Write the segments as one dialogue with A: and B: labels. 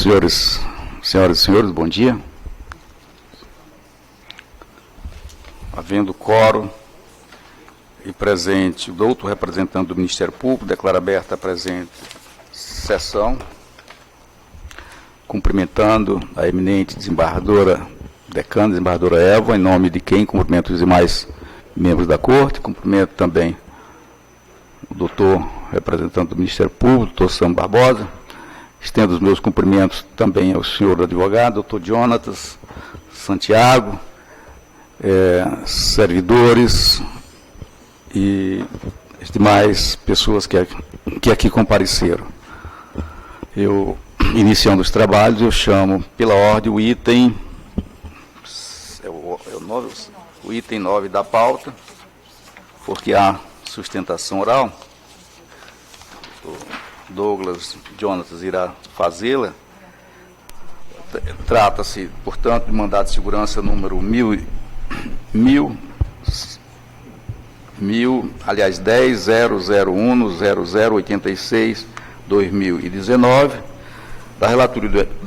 A: Senhoras e senhores, bom dia. Havendo quórum e presente o outro representante do Ministério Público, declaro aberta a presente sessão, cumprimentando a eminente desembargadora, decana, desembargadora Eva, em nome de quem cumprimento os demais membros da Corte, cumprimento também o doutor representante do Ministério Público, doutor Sam Barbosa. Estendo os meus cumprimentos também ao senhor advogado, doutor Jonatas Santiago, servidores e as demais pessoas que aqui compareceram. Eu, iniciando os trabalhos, eu chamo pela ordem o item, o item 9 da pauta, porque há sustentação oral. Douglas Jonatas irá fazê-la. Trata-se, portanto, de mandado de segurança número 10.001.0086/2019, da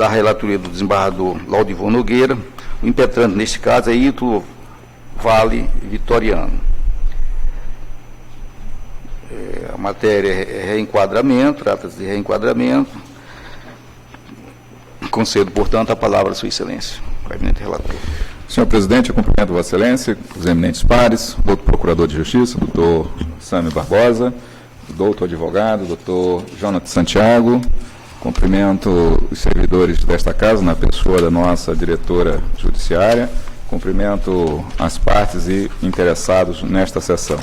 A: relatoria do desembargador Laudivon Nogueira. O impetrante, neste caso, é Ítalo Vale Vitoriano. A matéria é reenquadramento, trata-se de reenquadramento. Concedo, portanto, a palavra à Sua Excelência, o eminente relator.
B: Senhor presidente, eu cumprimento Vossa Excelência, os eminentes pares, o doutor Procurador de Justiça, doutor Sami Barbosa, o doutor advogado, doutor Jonatas Santiago. Cumprimento os servidores desta casa, na pessoa da nossa diretora judiciária. Cumprimento as partes e interessados nesta sessão.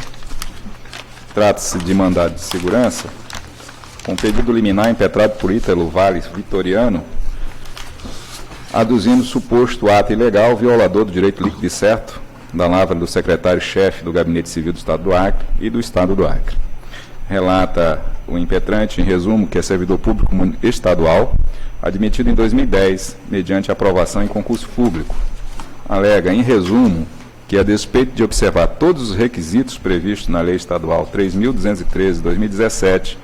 B: Trata-se de mandado de segurança, com pedido liminar impetrado por Ítalo Vale Vitoriano, aduzindo suposto ato ilegal violador do direito líquido e certo da lavra do secretário-chefe do Gabinete Civil do Estado do Acre e do Estado do Acre. Relata o impetrante, em resumo, que é servidor público estadual, admitido em 2010, mediante aprovação em concurso público. Alega, em resumo, que, a despeito de observar todos os requisitos previstos na Lei Estadual 3.213/2017,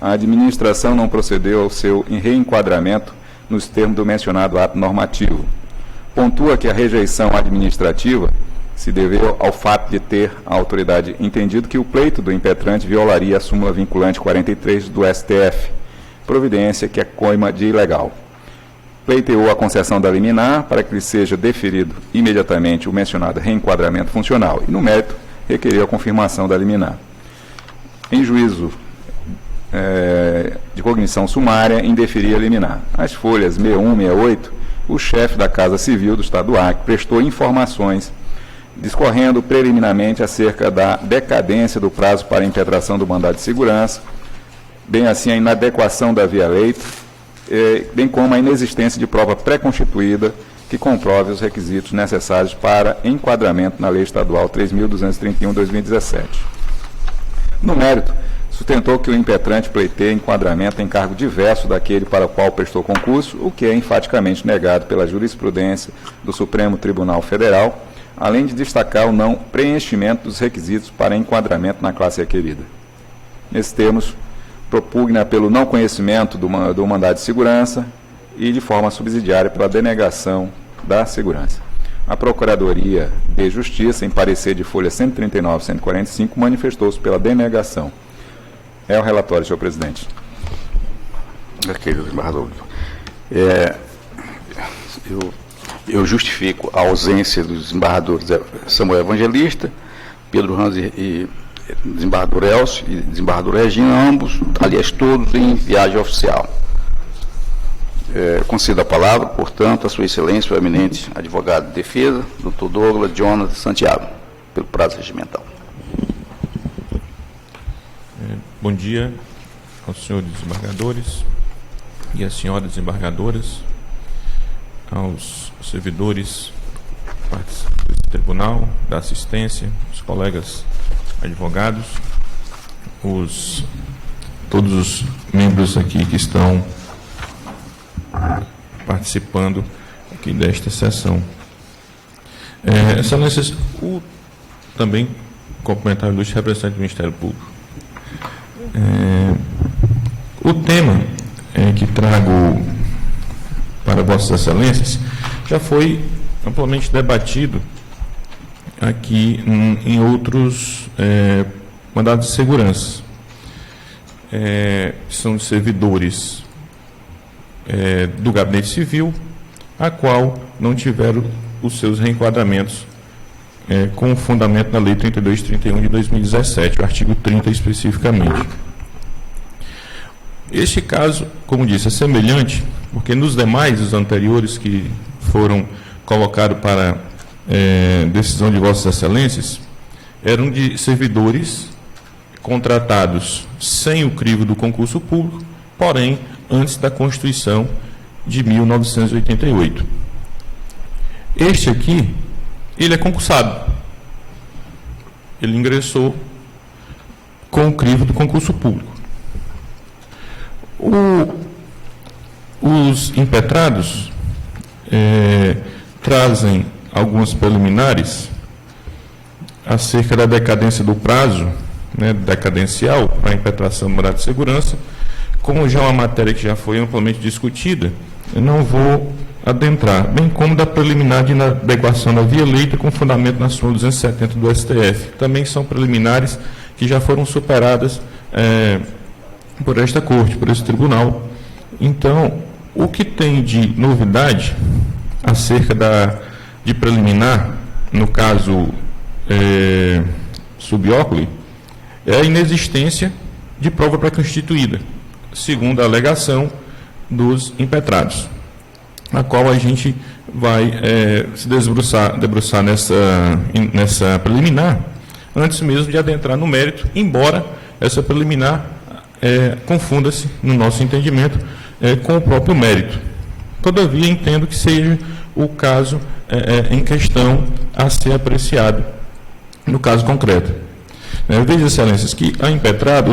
B: a administração não procedeu ao seu reenquadramento nos termos do mencionado ato normativo. Pontua que a rejeição administrativa se deveu ao fato de ter a autoridade entendido que o pleito do impetrante violaria a súmula vinculante 43 do STF, providência que é coima de ilegal. Pleiteou a concessão da liminar para que lhe seja deferido imediatamente o mencionado reenquadramento funcional e, no mérito, requeriu a confirmação da liminar. Em juízo de cognição sumária, indeferia a liminar. As folhas 61 e 68, o chefe da Casa Civil do Estado do Acre prestou informações discorrendo preliminarmente acerca da decadência do prazo para a impetração do mandado de segurança, bem assim a inadequação da via-leite, bem como a inexistência de prova pré-constituída que comprove os requisitos necessários para enquadramento na Lei Estadual 3.231/2017. No mérito, sustentou que o impetrante pleiteia enquadramento em cargo diverso daquele para o qual prestou concurso, o que é enfaticamente negado pela jurisprudência do Supremo Tribunal Federal, além de destacar o não preenchimento dos requisitos para enquadramento na classe requerida. Nesses termos, propugna pelo não conhecimento do mandado de segurança e, de forma subsidiária, pela denegação da segurança. A Procuradoria de Justiça, em parecer de folha 139 e 145, manifestou-se pela denegação. É o relatório, senhor presidente.
A: Ok, desembargador. Eu justifico a ausência dos desembargadores Samuel Evangelista, Pedro Ramos e desembargador Elcio e desembargador Regina, ambos, aliás, todos em viagem oficial. Concedo a palavra, portanto, a Sua Excelência, o eminente advogado de defesa, doutor Douglas Jonatas Santiago, pelo prazo regimental.
C: Bom dia aos senhores desembargadores e às senhoras desembargadoras, aos servidores participantes do tribunal, da assistência, os colegas advogados, todos os membros aqui que estão participando aqui desta sessão. Excelências, também complementar o ilustre representante do Ministério Público. O tema que trago para Vossas Excelências já foi amplamente debatido aqui em outros mandados de segurança. São de servidores do Gabinete Civil, a qual não tiveram os seus reenquadramentos com fundamento na Lei 3231 de 2017, o artigo 30 especificamente. Este caso, como disse, é semelhante, porque nos demais, os anteriores que foram colocados para decisão de Vossas Excelências, eram de servidores contratados sem o crivo do concurso público, porém, antes da Constituição de 1988. Este aqui, ele é concursado. Ele ingressou com o crivo do concurso público. Os impetrados trazem algumas preliminares acerca da decadência do prazo, decadencial para a impetração do mandado de segurança. Como já é uma matéria que já foi amplamente discutida, eu não vou adentrar, bem como da preliminar de inadequação da via eleita com fundamento na súmula 270 do STF. Também são preliminares que já foram superadas por esta corte, por esse tribunal. Então, o que tem de novidade acerca de preliminar, no caso subóculi, é a inexistência de prova pré-constituída, segundo a alegação dos impetrados, a qual a gente vai se debruçar nessa preliminar, antes mesmo de adentrar no mérito, embora essa preliminar confunda-se, no nosso entendimento, com o próprio mérito. Todavia, entendo que seja o caso em questão a ser apreciado no caso concreto. Veja, Excelências, que o impetrado,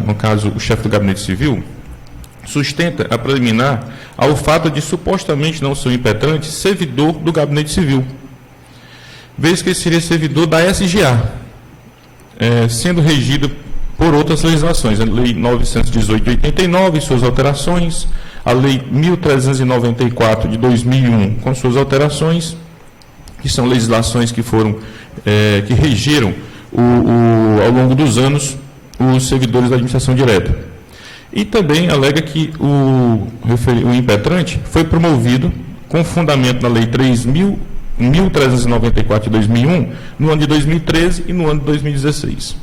C: no caso o chefe do Gabinete Civil, sustenta a preliminar ao fato de supostamente não ser um impetrante servidor do Gabinete Civil, vez que ele seria servidor da SGA, sendo regido por outras legislações, a Lei 918 de 89 e suas alterações, a Lei 1394 de 2001 com suas alterações, que são legislações que foram que regeram ao longo dos anos os servidores da administração direta. E também alega que o impetrante foi promovido com fundamento na Lei 1394 de 2001, no ano de 2013 e no ano de 2016.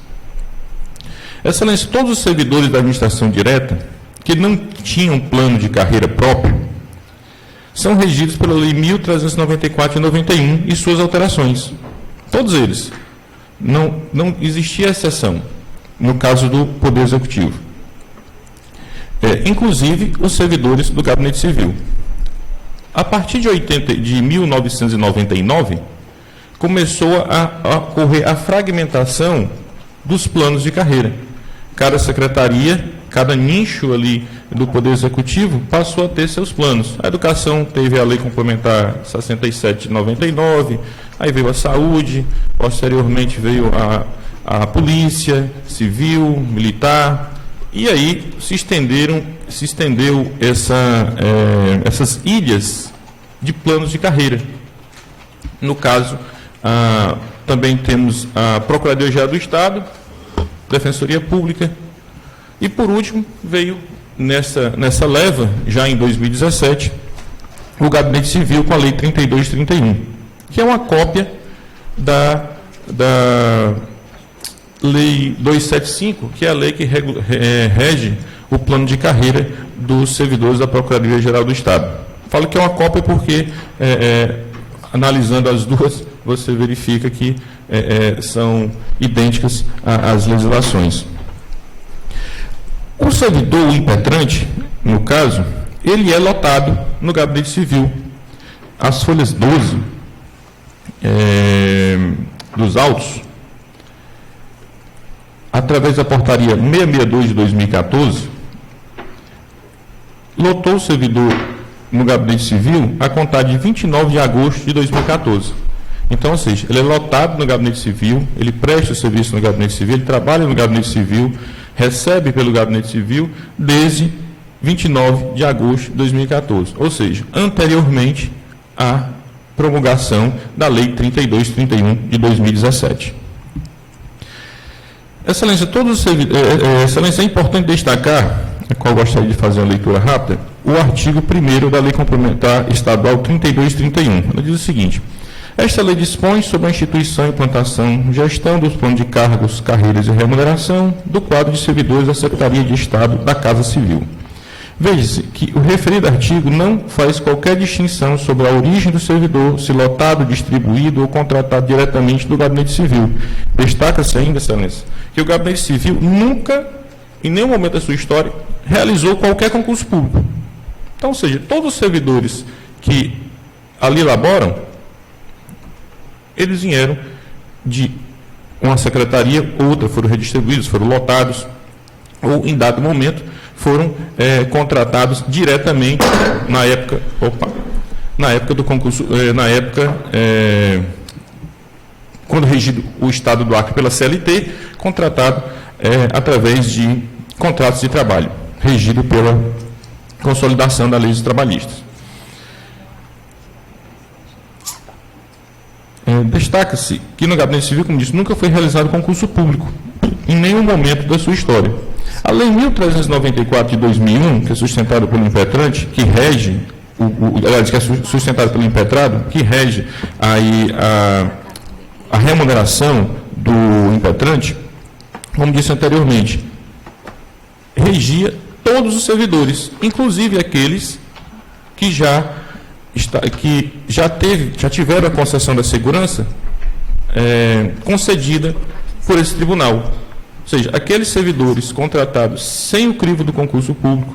C: Excelência, todos os servidores da administração direta que não tinham plano de carreira próprio são regidos pela Lei 1394 de 91 e suas alterações. Todos eles. Não existia exceção no caso do Poder Executivo. Inclusive os servidores do Gabinete Civil. A partir de 1999, começou a ocorrer a fragmentação dos planos de carreira. Cada secretaria, cada nicho ali do Poder Executivo passou a ter seus planos. A educação teve a Lei Complementar 67 de 99, aí veio a saúde, posteriormente veio a polícia, civil, militar, e aí se estendeu essas ilhas de planos de carreira. No caso, também temos a Procuradoria-Geral do Estado, Defensoria Pública, e por último veio nessa leva, já em 2017, o Gabinete Civil com a Lei 3231, que é uma cópia da Lei 275, que é a lei que rege o plano de carreira dos servidores da Procuradoria-Geral do Estado. Falo que é uma cópia porque, analisando as duas, você verifica que são idênticas às legislações. O servidor, o impetrante, no caso, ele é lotado no Gabinete Civil. As folhas 12 dos autos, através da portaria 662 de 2014, lotou o servidor no Gabinete Civil a contar de 29 de agosto de 2014. Então, ou seja, ele é lotado no Gabinete Civil, ele presta o serviço no Gabinete Civil, ele trabalha no Gabinete Civil, recebe pelo Gabinete Civil desde 29 de agosto de 2014, ou seja, anteriormente à promulgação da Lei 3231 de 2017. Excelência, Excelência, é importante destacar, a qual gostaria de fazer uma leitura rápida, o artigo 1º da Lei Complementar Estadual 3231. Ela diz o seguinte: esta lei dispõe sobre a instituição, implantação, gestão dos planos de cargos, carreiras e remuneração do quadro de servidores da Secretaria de Estado da Casa Civil. Veja-se que o referido artigo não faz qualquer distinção sobre a origem do servidor, se lotado, distribuído ou contratado diretamente do Gabinete Civil. Destaca-se ainda, Excelência, que o Gabinete Civil nunca, em nenhum momento da sua história, realizou qualquer concurso público. Então, ou seja, todos os servidores que ali laboram, eles vieram de uma secretaria, outra, foram redistribuídos, foram lotados, ou em dado momento foram contratados diretamente na época do concurso, quando regido o Estado do Acre pela CLT, contratado através de contratos de trabalho, regido pela consolidação da lei dos trabalhistas. Destaca-se que no Gabinete Civil, como disse, nunca foi realizado concurso público, em nenhum momento da sua história. A Lei 1394 de 2001, que é sustentada pelo impetrante, que rege, que é sustentada pelo impetrado, que rege aí a remuneração do impetrante, como disse anteriormente, regia todos os servidores, inclusive aqueles que já tiveram a concessão da segurança concedida por esse tribunal. Ou seja, aqueles servidores contratados sem o crivo do concurso público,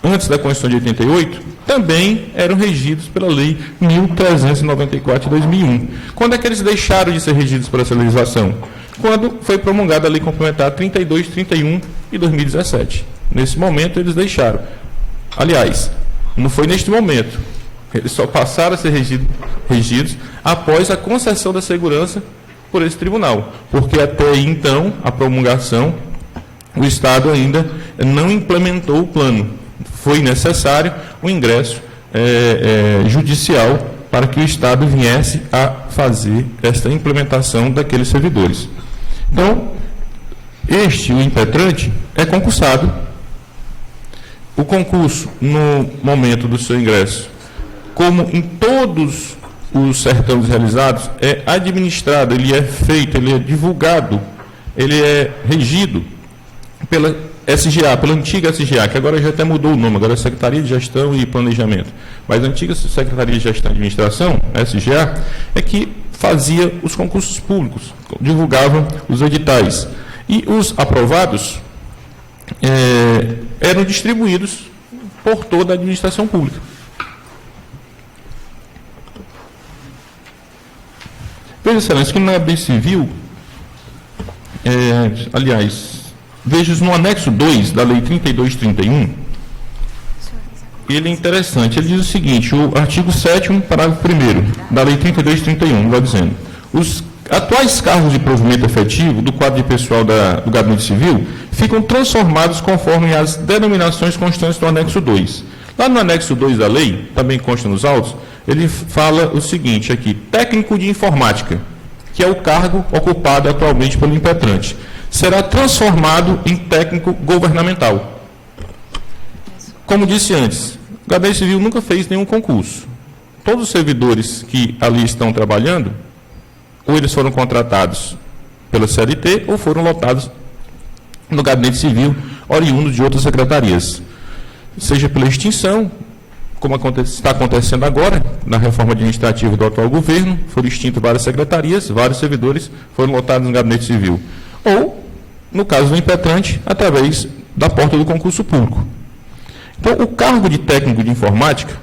C: antes da Constituição de 88, também eram regidos pela Lei 1394 de 2001. Quando é que eles deixaram de ser regidos por essa legislação? Quando foi promulgada a Lei Complementar 3231 de 2017. Nesse momento, eles deixaram. Aliás, não foi neste momento. Eles só passaram a ser regidos após a concessão da segurança por esse tribunal, porque até aí, então, a promulgação, o Estado ainda não implementou o plano. Foi necessário o ingresso judicial para que o Estado viesse a fazer esta implementação daqueles servidores. Então, o impetrante, é concursado. O concurso, no momento do seu ingresso, como em todos os certames realizados, é administrado, ele é feito, ele é divulgado, ele é regido pela SGA, pela antiga SGA, que agora já até mudou o nome, agora é Secretaria de Gestão e Planejamento. Mas a antiga Secretaria de Gestão e Administração, a SGA, é que fazia os concursos públicos, divulgavam os editais. E os aprovados eram distribuídos por toda a administração pública. Veja, Excelência, que na Gabinete Civil, veja no anexo 2 da Lei 3231, ele é interessante. Ele diz o seguinte: o artigo 7º, parágrafo 1º da Lei 3231, vai dizendo: os atuais cargos de provimento efetivo do quadro de pessoal do Gabinete Civil ficam transformados conforme as denominações constantes do anexo 2. Lá no anexo 2 da lei, também consta nos autos, ele fala o seguinte aqui: técnico de informática, que é o cargo ocupado atualmente pelo impetrante, será transformado em técnico governamental. Como disse antes, o Gabinete Civil nunca fez nenhum concurso. Todos os servidores que ali estão trabalhando, ou eles foram contratados pela CLT, ou foram lotados no Gabinete Civil, oriundos de outras secretarias. Seja pela extinção, como está acontecendo agora, na reforma administrativa do atual governo, foram extintas várias secretarias, vários servidores foram lotados no Gabinete Civil. Ou, no caso do impetrante, através da porta do concurso público. Então, o cargo de técnico de informática,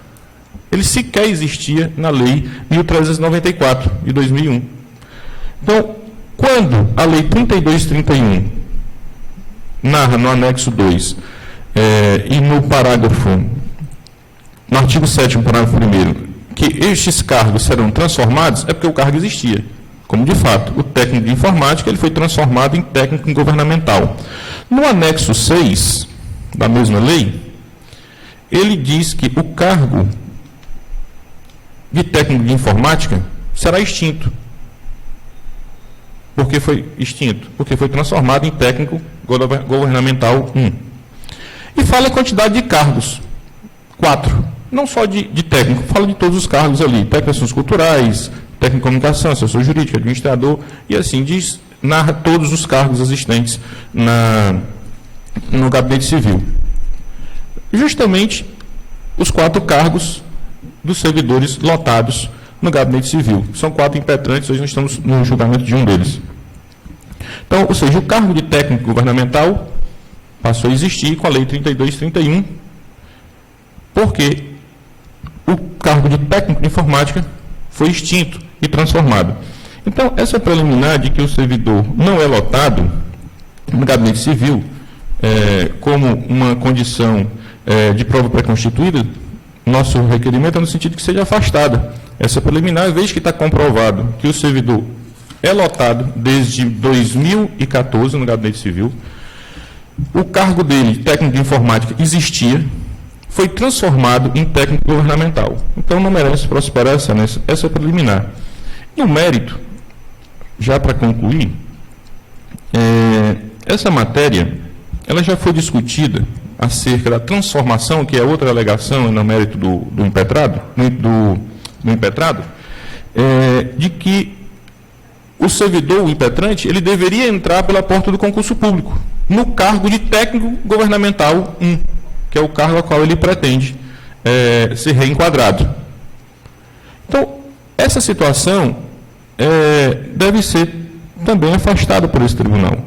C: ele sequer existia na Lei 1394, de 2001. Então, quando a Lei 3231 narra no anexo 2 e no artigo 7º, parágrafo 1º, que estes cargos serão transformados, é porque o cargo existia. Como, de fato, o técnico de informática ele foi transformado em técnico governamental. No anexo 6, da mesma lei, ele diz que o cargo de técnico de informática será extinto. Por que foi extinto? Porque foi transformado em técnico governamental 1. E fala a quantidade de cargos, 4. Não só de técnico, fala de todos os cargos ali, técnico de assuntos culturais, técnico de comunicação, assessor jurídico, administrador, e assim diz, narra todos os cargos existentes no gabinete civil. Justamente os 4 cargos dos servidores lotados no gabinete civil. São 4 impetrantes, hoje nós estamos no julgamento de um deles. Então, ou seja, o cargo de técnico governamental passou a existir com a Lei 32/31, porque o cargo de técnico de informática foi extinto e transformado. Então, essa preliminar de que o servidor não é lotado no gabinete civil como uma condição de prova pré-constituída, nosso requerimento é no sentido que seja afastada essa preliminar, uma vez que está comprovado que o servidor é lotado desde 2014 no gabinete civil, o cargo dele, técnico de informática, existia, foi transformado em técnico governamental. Então não merece prosperar essa preliminar. E o mérito, já para concluir, essa matéria ela já foi discutida acerca da transformação, que é outra alegação no mérito do impetrado, de que o servidor, o impetrante, ele deveria entrar pela porta do concurso público, no cargo de técnico governamental 1, que é o cargo ao qual ele pretende ser reenquadrado. Então, essa situação deve ser também afastada por esse tribunal,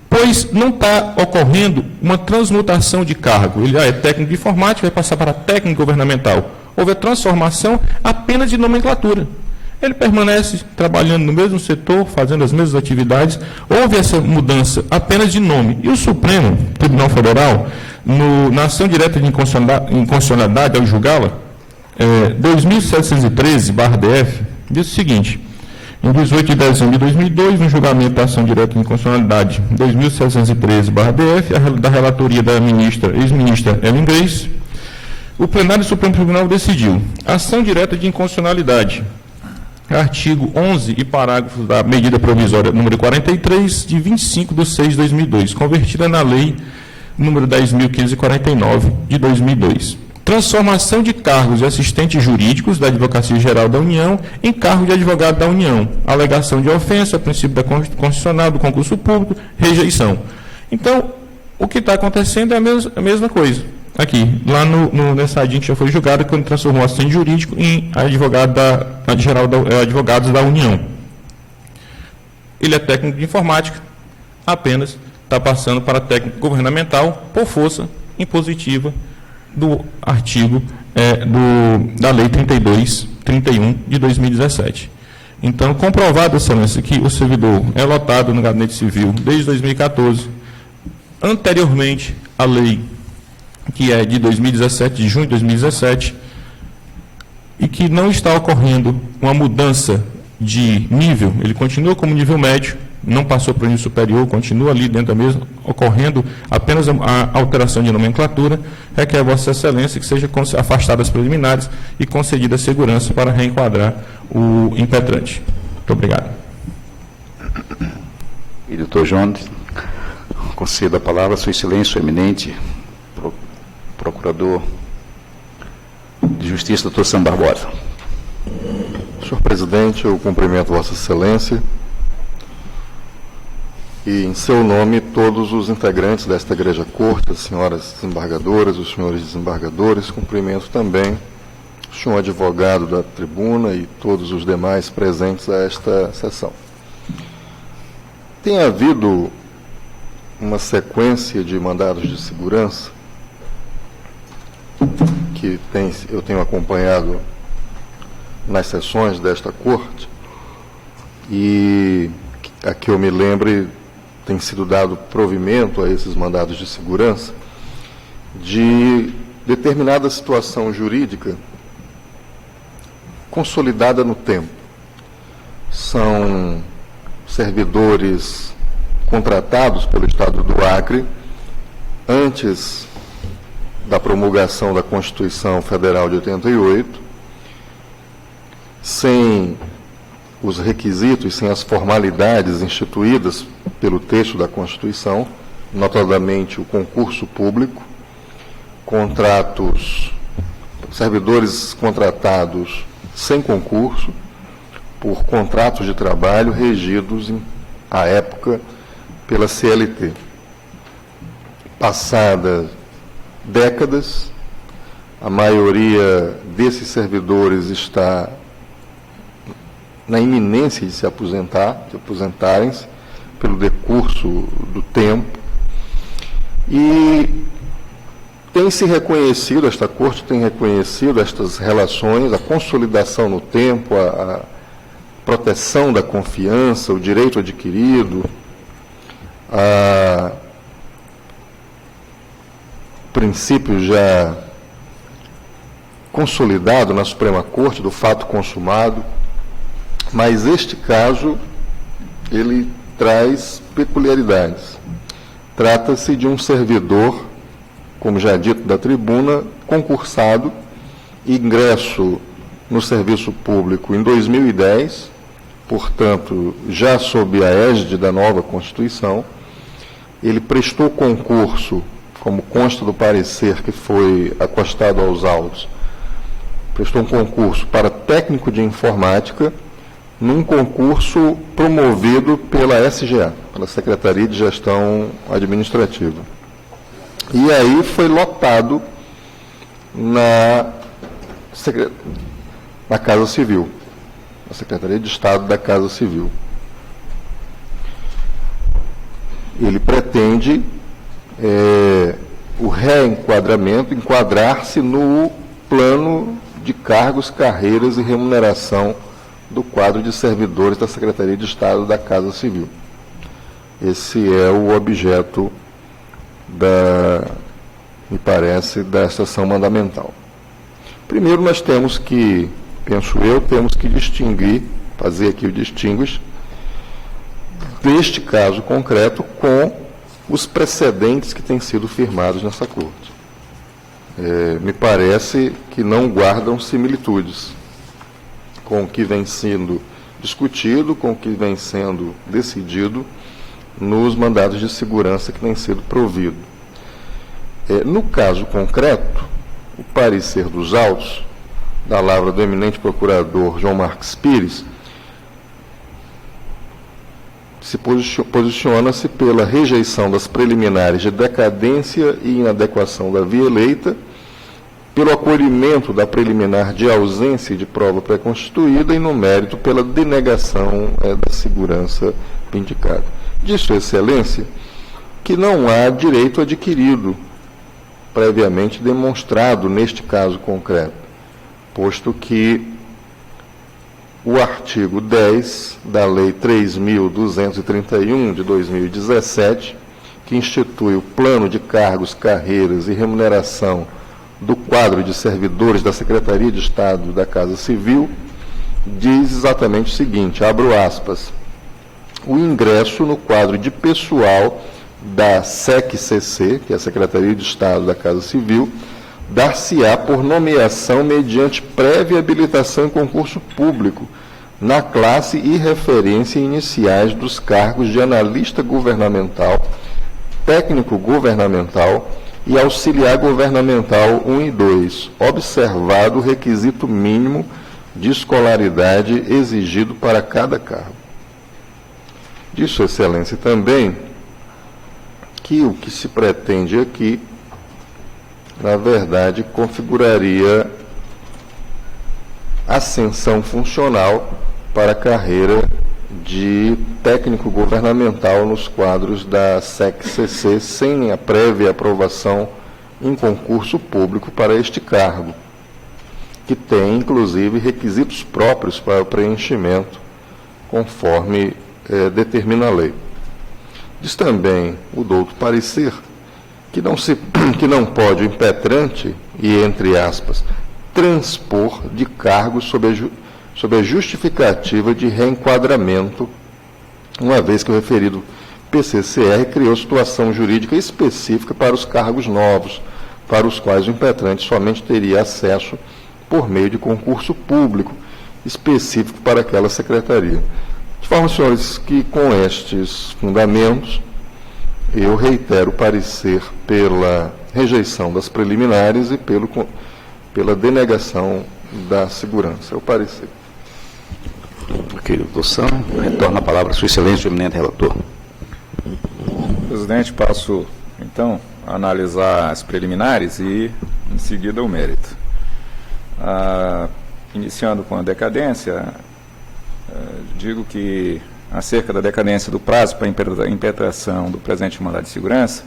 C: pois não está ocorrendo uma transmutação de cargo. Ele é técnico de informática, vai passar para técnico governamental. Houve a transformação apenas de nomenclatura. Ele permanece trabalhando no mesmo setor, fazendo as mesmas atividades. Houve essa mudança apenas de nome. E o Supremo Tribunal Federal, na ação direta de inconstitucionalidade, ao julgá-la, 2713/DF, diz o seguinte: em 18 de dezembro de 2002, no julgamento da ação direta de inconstitucionalidade 2713/DF, da relatoria da ex-ministra Ellen Grace, o plenário do Supremo Tribunal decidiu: ação direta de inconstitucionalidade, artigo 11 e parágrafos da medida provisória número 43, de 25/6/2002, convertida na lei número 10.549, de 2002. Transformação de cargos de assistentes jurídicos da Advocacia Geral da União em cargo de advogado da União. Alegação de ofensa, princípio da constitucional, do concurso público, rejeição. Então, o que está acontecendo é a mesma coisa. Aqui, lá nessa ADIM que já foi julgada, quando transformou assistente jurídico em advogados da União. Ele é técnico de informática, apenas está passando para técnico governamental por força impositiva do artigo da Lei 32/31 de 2017. Então, comprovado, excelência, que o servidor é lotado no gabinete civil desde 2014, anteriormente à lei que é de 2017, de junho de 2017, e que não está ocorrendo uma mudança de nível, ele continua como nível médio, não passou para o nível superior, continua ali dentro da mesma, ocorrendo apenas a alteração de nomenclatura, requer a Vossa Excelência que seja afastada as preliminares e concedida a segurança para reenquadrar o impetrante. Muito obrigado.
A: E doutor Jones, concedo a palavra, sua excelência, eminente procurador de Justiça, doutor Sam Barbosa.
D: Senhor presidente, eu cumprimento Vossa Excelência e, em seu nome, todos os integrantes desta Igreja Corte, as senhoras desembargadoras, os senhores desembargadores, cumprimento também o senhor advogado da tribuna e todos os demais presentes a esta sessão. Tem havido uma sequência de mandados de segurança que eu tenho acompanhado nas sessões desta corte e a que eu me lembre tem sido dado provimento a esses mandados de segurança de determinada situação jurídica consolidada no tempo. São servidores contratados pelo Estado do Acre antes da promulgação da Constituição Federal de 88, sem os requisitos, sem as formalidades instituídas pelo texto da Constituição, notadamente o concurso público, servidores contratados sem concurso, por contratos de trabalho regidos, à época, pela CLT. Passadas décadas, a maioria desses servidores está na iminência de se aposentarem-se pelo decurso do tempo, e esta Corte tem reconhecido estas relações, a consolidação no tempo, a proteção da confiança, o direito adquirido, princípio já consolidado na Suprema Corte do fato consumado, mas este caso, ele traz peculiaridades. Trata-se de um servidor, como já dito da tribuna, concursado, ingresso no serviço público em 2010, portanto, já sob a égide da nova Constituição. Ele prestou concurso, como consta do parecer que foi acostado aos autos, prestou um concurso para técnico de informática, num concurso promovido pela SGA, pela Secretaria de Gestão Administrativa. E aí foi lotado na Casa Civil, na Secretaria de Estado da Casa Civil. Ele pretende o reenquadramento, enquadrar-se no plano de cargos, carreiras e remuneração do quadro de servidores da Secretaria de Estado da Casa Civil. Esse é o objeto me parece, dessa ação mandamental. Primeiro, nós temos que, penso eu, distinguir, fazer aqui o distinguish deste caso concreto com os precedentes que têm sido firmados nessa Corte. Me parece que não guardam similitudes com o que vem sendo discutido, com o que vem sendo decidido nos mandados de segurança que têm sido providos. No caso concreto, o parecer dos autos, da lavra do eminente procurador João Marques Pires, se posiciona-se pela rejeição das preliminares de decadência e inadequação da via eleita, pelo acolhimento da preliminar de ausência de prova pré-constituída e, no mérito, pela denegação da segurança vindicada. Disso, Excelência, que não há direito adquirido previamente demonstrado neste caso concreto, posto que o artigo 10 da Lei 3.231 de 2017, que institui o plano de cargos, carreiras e remuneração do quadro de servidores da Secretaria de Estado da Casa Civil, diz exatamente o seguinte, abro aspas, o ingresso no quadro de pessoal da SEC-CC, que é a Secretaria de Estado da Casa Civil, dar-se-á por nomeação mediante prévia habilitação em concurso público, na classe e referência iniciais dos cargos de analista governamental, técnico governamental e auxiliar governamental 1 e 2, observado o requisito mínimo de escolaridade exigido para cada cargo. Disso, Excelência, também que o que se pretende aqui, na verdade, configuraria ascensão funcional para a carreira de técnico governamental nos quadros da SEC-CC, sem a prévia aprovação em concurso público para este cargo, que tem, inclusive, requisitos próprios para o preenchimento, conforme determina a lei. Diz também o douto parecer que não pode o impetrante, e entre aspas, transpor de cargos sob a justificativa de reenquadramento, uma vez que o referido PCCR criou situação jurídica específica para os cargos novos, para os quais o impetrante somente teria acesso por meio de concurso público específico para aquela secretaria. De forma, senhores, que com estes fundamentos, eu reitero o parecer pela rejeição das preliminares e pela denegação da segurança. É o parecer.
A: Ok, doutor Sam, retorno a palavra a Sua Excelência, o eminente relator.
B: Presidente, passo, então, a analisar as preliminares e, em seguida, o mérito. Iniciando com a decadência, digo que, acerca da decadência do prazo para a impetração do presente mandado de segurança,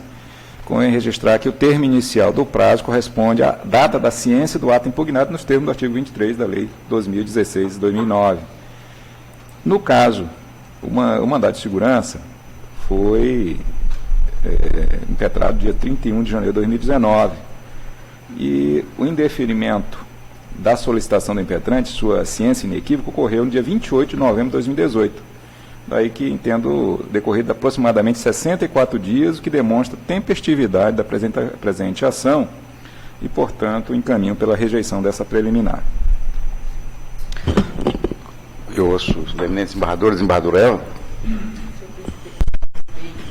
B: convém registrar que o termo inicial do prazo corresponde à data da ciência do ato impugnado nos termos do artigo 23 da Lei 2016/2009. No caso, o mandado de segurança foi impetrado dia 31 de janeiro de 2019 e o indeferimento da solicitação do impetrante, sua ciência inequívoca, ocorreu no dia 28 de novembro de 2018. Daí que entendo decorrido aproximadamente 64 dias, o que demonstra tempestividade da presente ação e, portanto, encaminho pela rejeição dessa preliminar.
A: Eu ouço os eminentes embargadores, embargador Eva.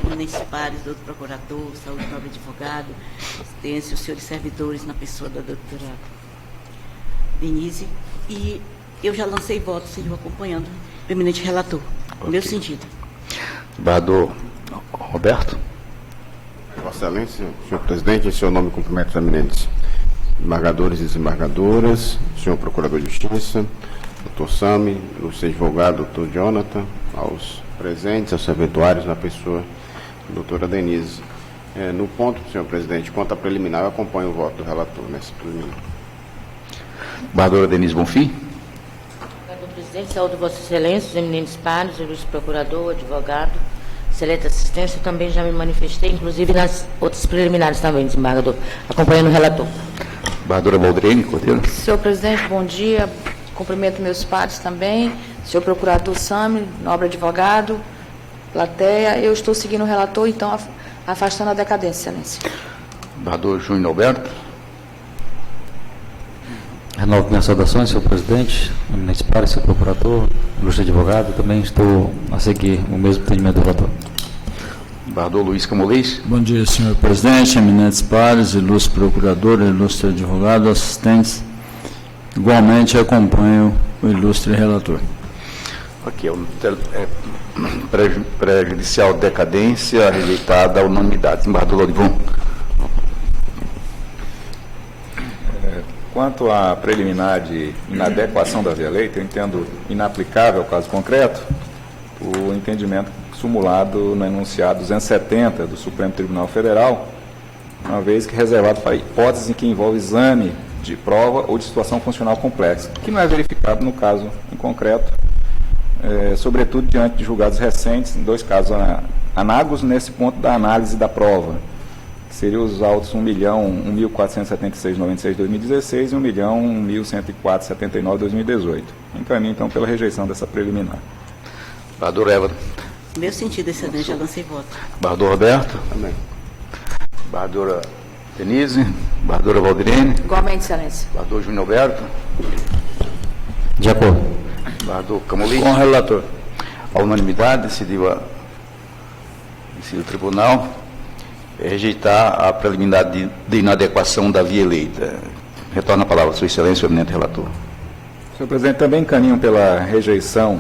E: Eminentes pares, doutor procurador, saúde nobre advogado, assistência, os senhores servidores, na pessoa da doutora Denise, e eu já lancei voto, seguiu acompanhando o eminente relator, no meu sentido.
A: Embargador Roberto.
F: Vossa Excelência, senhor presidente, em seu nome cumprimento os eminentes embargadores e desembargadoras, senhor procurador de justiça, doutor Sami, ilustre advogado, doutor Jonathan, aos presentes, aos serventuários, na pessoa da doutora Denise. No ponto, senhor presidente, quanto à preliminar, eu acompanho o voto do relator nessa preliminar.
A: Embargadora Denise Bonfim.
G: Senhor presidente, saúdo Vossa Excelência, os eminentes pares, ilustre procurador, advogado, excelente assistência, eu também já me manifestei, inclusive nas outras preliminares também, desembargador, acompanhando o relator.
A: Embargadora Valdirene Cordeiro.
H: Senhor presidente, bom dia. Cumprimento meus pares também. Senhor procurador Sami, nobre advogado, plateia. Eu estou seguindo o relator, então, afastando a decadência, excelência.
A: Embargador Júnior Alberto.
I: Renovo minhas saudações, senhor presidente, eminentes pares, senhor procurador, ilustre advogado. Também estou a seguir o mesmo entendimento do relator.
A: Embargador Luiz Camolês.
J: Bom dia, senhor presidente, eminentes pares, ilustre procurador, ilustre advogado, assistentes. Igualmente acompanho o ilustre relator.
A: Ok, prejudicial decadência, rejeitada a unanimidade. Embargador Olivon.
B: Quanto à preliminar de inadequação da via leite, eu entendo inaplicável ao caso concreto o entendimento sumulado no enunciado 270 do Supremo Tribunal Federal, uma vez que reservado para hipóteses em que envolve exame de prova ou de situação funcional complexa, que não é verificado no caso em concreto, sobretudo diante de julgados recentes, em dois casos análogos nesse ponto da análise da prova, que seriam os autos 1.1.476.96 de 2016 e 1.1.104.79 de 2018. Encaminho, então, pela rejeição dessa preliminar.
A: Embargador Eva.
E: No meu sentido, excelente, já lancei voto.
A: Embargador Roberto.
F: Também.
A: Embargadora Denise. Embargadora Valdirene.
H: Igualmente, excelência.
A: Embargador Júnior Alberto.
I: De acordo.
A: Embargador Camolês.
J: Com o relator.
A: A unanimidade decidiu o tribunal rejeitar a preliminar de inadequação da via eleita. Retorno a palavra a Sua Excelência, o eminente relator.
B: Senhor presidente, também encaminho pela rejeição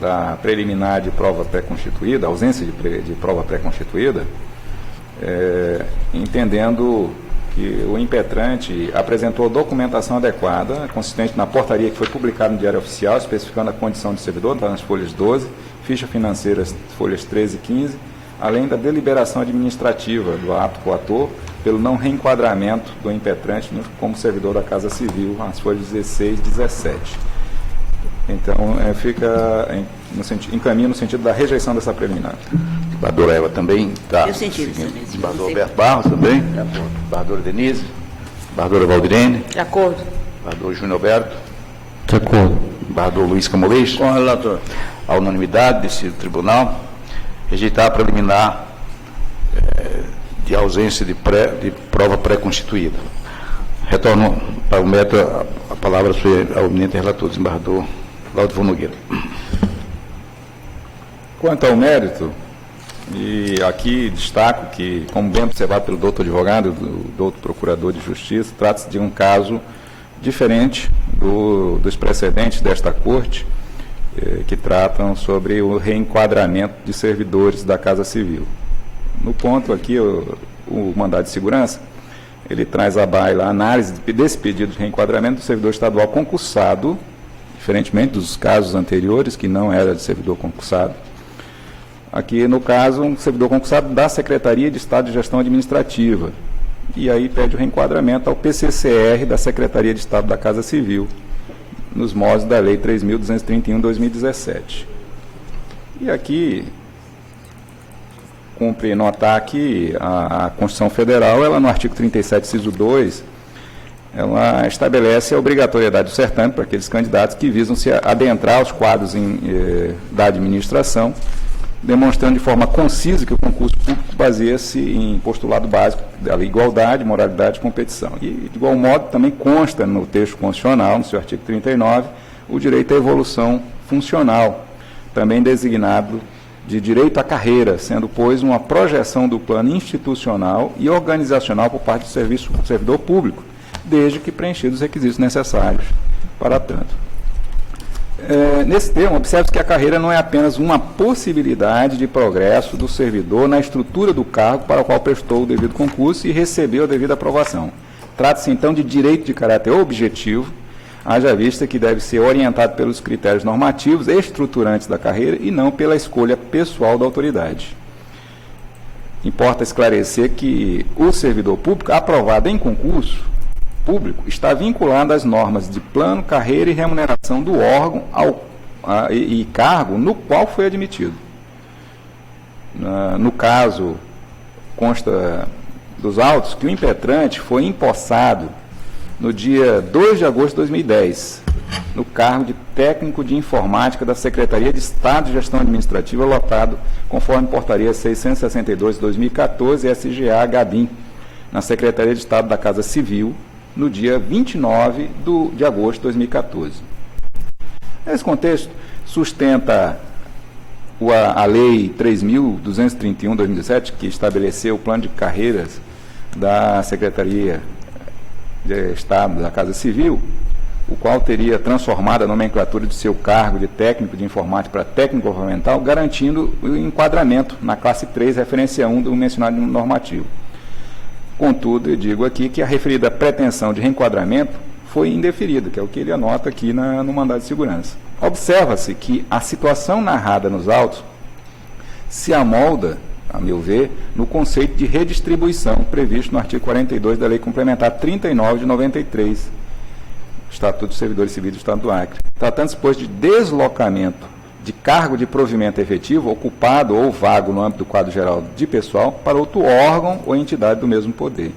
B: da preliminar de prova pré-constituída, ausência de prova pré-constituída, entendendo que o impetrante apresentou documentação adequada, consistente na portaria que foi publicada no Diário Oficial, especificando a condição de servidor, está nas folhas 12, ficha financeira, folhas 13 e 15, além da deliberação administrativa do ato coator, pelo não reenquadramento do impetrante como servidor da Casa Civil, as folhas 16 e 17. Então, encaminho no sentido da rejeição dessa preliminar.
A: Embargadora Eva também está.
E: Eu sentido, excelência.
A: Embargador Alberto Barros também. Embargadora Denise. Embargadora Valdirene.
H: De acordo.
A: Embargador Júnior Alberto.
I: De acordo.
A: Embargador Luiz Camolês.
J: Com o relator.
A: A unanimidade decidido o tribunal rejeitar a preliminar de ausência de prova pré-constituída. Retorno para o mérito a palavra ao eminente relator, desembargador Laudivon Nogueira.
B: Quanto ao mérito, e aqui destaco que, como bem observado pelo doutor advogado, do doutor procurador de justiça, trata-se de um caso diferente dos precedentes desta corte, que tratam sobre o reenquadramento de servidores da Casa Civil. No ponto aqui, o mandado de segurança, ele traz à baila a análise desse pedido de reenquadramento do servidor estadual concursado, diferentemente dos casos anteriores, que não era de servidor concursado. Aqui, no caso, um servidor concursado da Secretaria de Estado de Gestão Administrativa. E aí pede o reenquadramento ao PCCR da Secretaria de Estado da Casa Civil, nos moldes da Lei 3.231/2017. E aqui, cumpre notar que a Constituição Federal, ela no artigo 37, inciso 2, ela estabelece a obrigatoriedade do certame para aqueles candidatos que visam se adentrar aos quadros da administração, demonstrando de forma concisa que o concurso público baseia-se em postulado básico da igualdade, moralidade e competição. E, de igual modo, também consta no texto constitucional, no seu artigo 39, o direito à evolução funcional, também designado de direito à carreira, sendo, pois, uma projeção do plano institucional e organizacional por parte do servidor público, desde que preenchidos os requisitos necessários para tanto. Nesse termo, observe-se que a carreira não é apenas uma possibilidade de progresso do servidor na estrutura do cargo para o qual prestou o devido concurso e recebeu a devida aprovação. Trata-se, então, de direito de caráter objetivo, haja vista que deve ser orientado pelos critérios normativos estruturantes da carreira e não pela escolha pessoal da autoridade. Importa esclarecer que o servidor público aprovado em concurso público está vinculado às normas de plano, carreira e remuneração do órgão e cargo no qual foi admitido. No caso, consta dos autos que o impetrante foi empossado no dia 2 de agosto de 2010, no cargo de técnico de informática da Secretaria de Estado de Gestão Administrativa, lotado conforme portaria 662/2014 SGA Gabim, na Secretaria de Estado da Casa Civil, no dia 29 de agosto de 2014. Nesse contexto, sustenta a Lei 3.231/2017, que estabeleceu o plano de carreiras da Secretaria de Estado da Casa Civil, o qual teria transformado a nomenclatura de seu cargo de técnico de informática para técnico governamental, garantindo o enquadramento na classe 3, referência 1 do mencionado normativo. Contudo, eu digo aqui que a referida pretensão de reenquadramento foi indeferida, que é o que ele anota aqui no mandado de segurança. Observa-se que a situação narrada nos autos se amolda, a meu ver, no conceito de redistribuição previsto no artigo 42 da Lei Complementar 39 de 93, Estatuto dos Servidores Civis do Estado do Acre, tratando-se, pois, de deslocamento de cargo de provimento efetivo ocupado ou vago no âmbito do quadro geral de pessoal para outro órgão ou entidade do mesmo poder.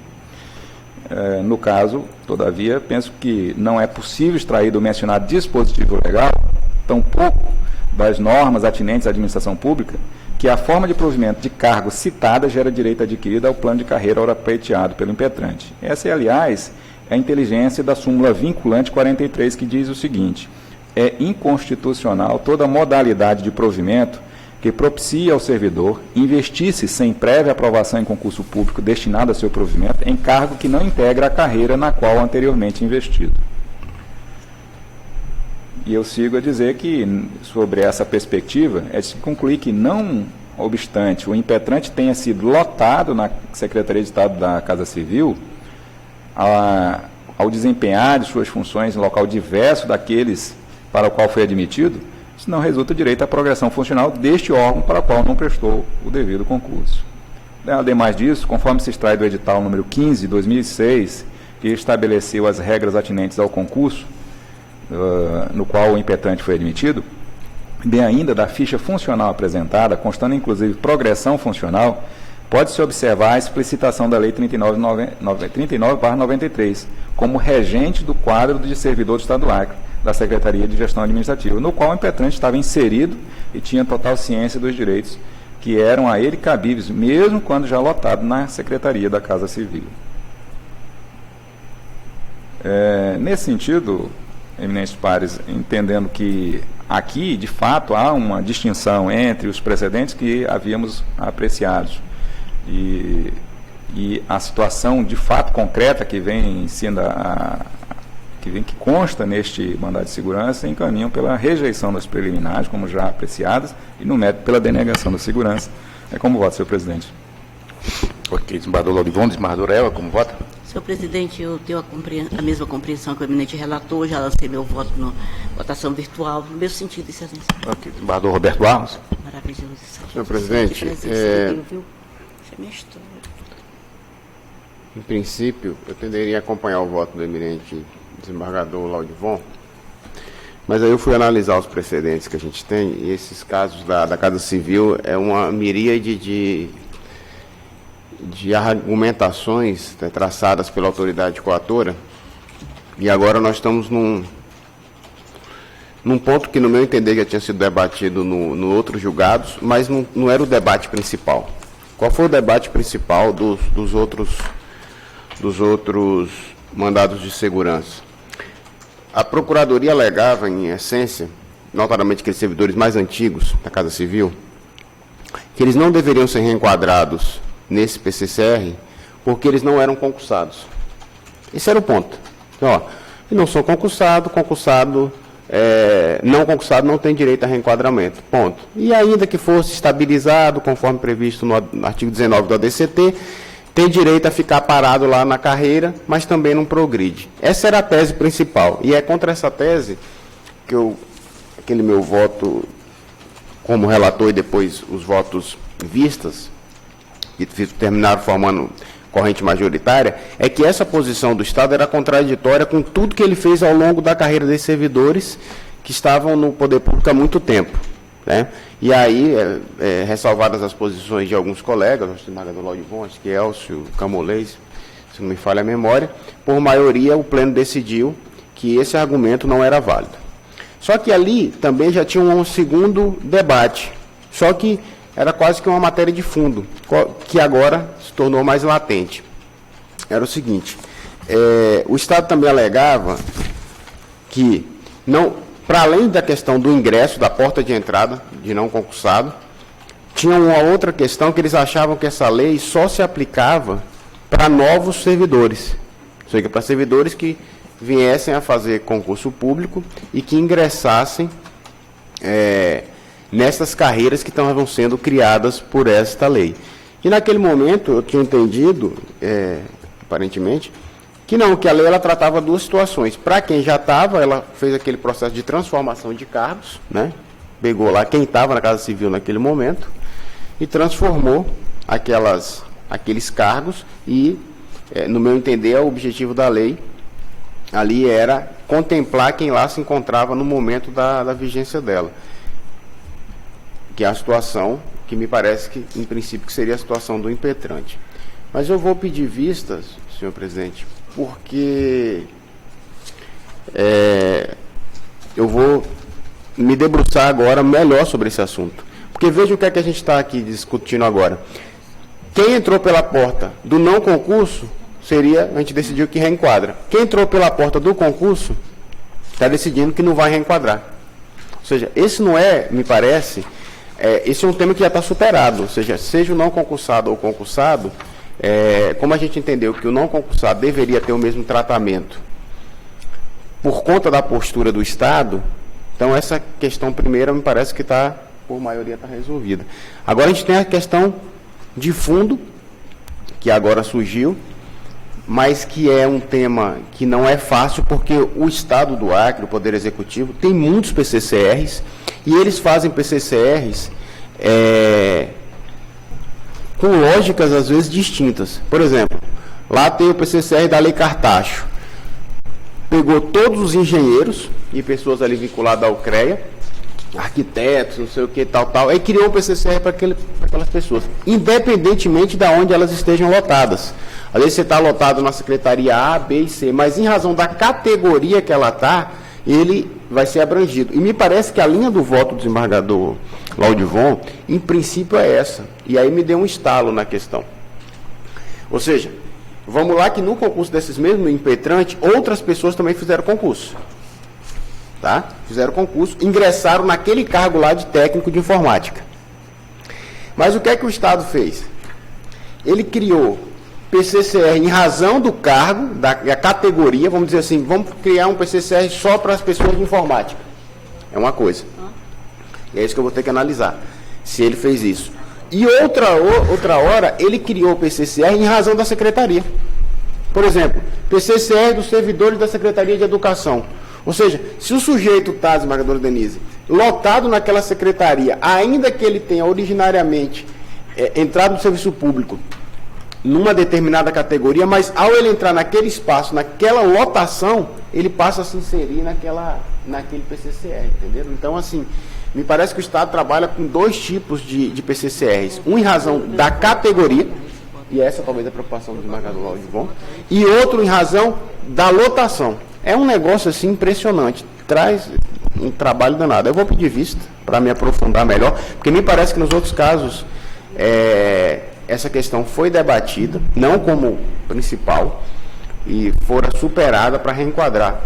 B: No caso, todavia, penso que não é possível extrair do mencionado dispositivo legal, tampouco das normas atinentes à administração pública, que a forma de provimento de cargo citada gera direito adquirido ao plano de carreira ora pleiteado pelo impetrante. Essa é, aliás, a inteligência da súmula vinculante 43, que diz o seguinte: é inconstitucional toda modalidade de provimento que propicia ao servidor investir-se sem prévia aprovação em concurso público destinado a seu provimento em cargo que não integra a carreira na qual anteriormente investido. E eu sigo a dizer que, sobre essa perspectiva, é de se concluir que, não obstante o impetrante tenha sido lotado na Secretaria de Estado da Casa Civil, ao desempenhar de suas funções em local diverso daqueles para o qual foi admitido, isso não resulta direito à progressão funcional deste órgão para o qual não prestou o devido concurso. Ademais disso, conforme se extrai do edital número 15 de 2006, que estabeleceu as regras atinentes ao concurso, no qual o impetrante foi admitido, bem ainda da ficha funcional apresentada, constando inclusive progressão funcional, pode-se observar a explicitação da Lei 39/93, como regente do quadro de servidor do Estado do Acre, da Secretaria de Gestão Administrativa, no qual o impetrante estava inserido e tinha total ciência dos direitos que eram a ele cabíveis, mesmo quando já lotado na Secretaria da Casa Civil. Nesse sentido, eminentes pares, entendendo que aqui, de fato, há uma distinção entre os precedentes que havíamos apreciados e a situação, de fato, concreta que vem sendo que consta neste mandado de segurança, encaminham pela rejeição das preliminares, como já apreciadas, e no mérito pela denegação da segurança. Como vota, senhor presidente?
A: Ok, desembargador Laurivon, desembargador Eva, como vota?
E: Senhor presidente, eu tenho a mesma compreensão que o eminente relator, já lancei meu voto na votação virtual, no mesmo sentido, excelência.
A: Ok, desembargador Roberto Barros.
E: Maravilhoso.
F: Senhor presidente,
E: Isso é minha história.
F: Em princípio, eu tenderia a acompanhar o voto do eminente desembargador Laurivon, mas aí eu fui analisar os precedentes que a gente tem, e esses casos da Casa Civil é uma miríade de argumentações traçadas pela autoridade coatora, e agora nós estamos num ponto que, no meu entender, já tinha sido debatido no outros julgados, mas não era o debate principal. Qual foi o debate principal dos outros mandados de segurança? A Procuradoria alegava, em essência, notadamente aqueles servidores mais antigos da Casa Civil, que eles não deveriam ser reenquadrados nesse PCCR porque eles não eram concursados. Esse era o ponto. Então, não sou concursado, não concursado não tem direito a reenquadramento. Ponto. E ainda que fosse estabilizado, conforme previsto no artigo 19 do ADCT, tem direito a ficar parado lá na carreira, mas também não progride. Essa era a tese principal. E é contra essa tese que aquele meu voto como relator e depois os votos vistas, que terminaram formando corrente majoritária, é que essa posição do Estado era contraditória com tudo que ele fez ao longo da carreira desses servidores que estavam no poder público há muito tempo, né? E aí, ressalvadas as posições de alguns colegas, acho que o desembargador Laurivon, acho que Elcio, Camolês, se não me falha a memória, por maioria o Pleno decidiu que esse argumento não era válido. Só que ali também já tinha um segundo debate, só que era quase que uma matéria de fundo, que agora se tornou mais latente. Era o seguinte, o Estado também alegava que, para além da questão do ingresso, da porta de entrada, de não concursado, tinha uma outra questão que eles achavam que essa lei só se aplicava para novos servidores, ou seja, para servidores que viessem a fazer concurso público e que ingressassem nessas carreiras que estavam sendo criadas por esta lei. E naquele momento eu tinha entendido, aparentemente, que a lei ela tratava duas situações. Para quem já estava, ela fez aquele processo de transformação de cargos, né? Pegou lá quem estava na Casa Civil naquele momento e transformou aqueles cargos e, no meu entender, o objetivo da lei ali era contemplar quem lá se encontrava no momento da vigência dela, que é a situação que me parece que, em princípio, que seria a situação do impetrante. Mas eu vou pedir vistas, senhor presidente, porque eu vou me debruçar agora melhor sobre esse assunto. Porque veja o que é que a gente está aqui discutindo agora. Quem entrou pela porta do não concurso, a gente decidiu que reenquadra. Quem entrou pela porta do concurso, está decidindo que não vai reenquadrar. Ou seja, esse não me parece, esse é um tema que já está superado. Ou seja o não concursado ou concursado, como a gente entendeu que o não concursado deveria ter o mesmo tratamento por conta da postura do Estado, então essa questão primeira me parece que por maioria está resolvida. Agora a gente tem a questão de fundo, que agora surgiu, mas que é um tema que não é fácil, porque o Estado do Acre, o Poder Executivo, tem muitos PCCRs, e eles fazem PCCRs com lógicas, às vezes, distintas. Por exemplo, lá tem o PCCR da Lei Cartacho. Pegou todos os engenheiros e pessoas ali vinculadas ao CREA, arquitetos, não sei o que, tal, aí criou um PCCR para aquelas pessoas, independentemente de onde elas estejam lotadas. Às vezes você está lotado na secretaria A, B e C, mas em razão da categoria que ela está, ele vai ser abrangido. E me parece que a linha do voto do desembargador Laudivon, em princípio, é essa. E aí me deu um estalo na questão. Ou seja, vamos lá que no concurso desses mesmos impetrantes, outras pessoas também fizeram concurso. Tá? Fizeram concurso, ingressaram naquele cargo lá de técnico de informática. Mas o que é que o Estado fez? Ele criou PCCR em razão do cargo, da categoria, vamos dizer assim, vamos criar um PCCR só para as pessoas de informática. É uma coisa. E é isso que eu vou ter que analisar, se ele fez isso. E outra hora, ele criou o PCCR em razão da secretaria. Por exemplo, PCCR dos servidores da Secretaria de Educação. Ou seja, se o sujeito está, desembargadora Denise, lotado naquela secretaria, ainda que ele tenha originariamente entrado no serviço público numa determinada categoria, mas ao ele entrar naquele espaço, naquela lotação, ele passa a se inserir naquele PCCR, entendeu? Então, assim, me parece que o Estado trabalha com dois tipos de PCCRs. Um em razão da categoria, e essa talvez é a preocupação do desembargador Laudivon, e outro em razão da lotação. É um negócio assim impressionante, traz um trabalho danado. Eu vou pedir vista para me aprofundar melhor, porque me parece que nos outros casos essa questão foi debatida, não como principal, e fora superada para reenquadrar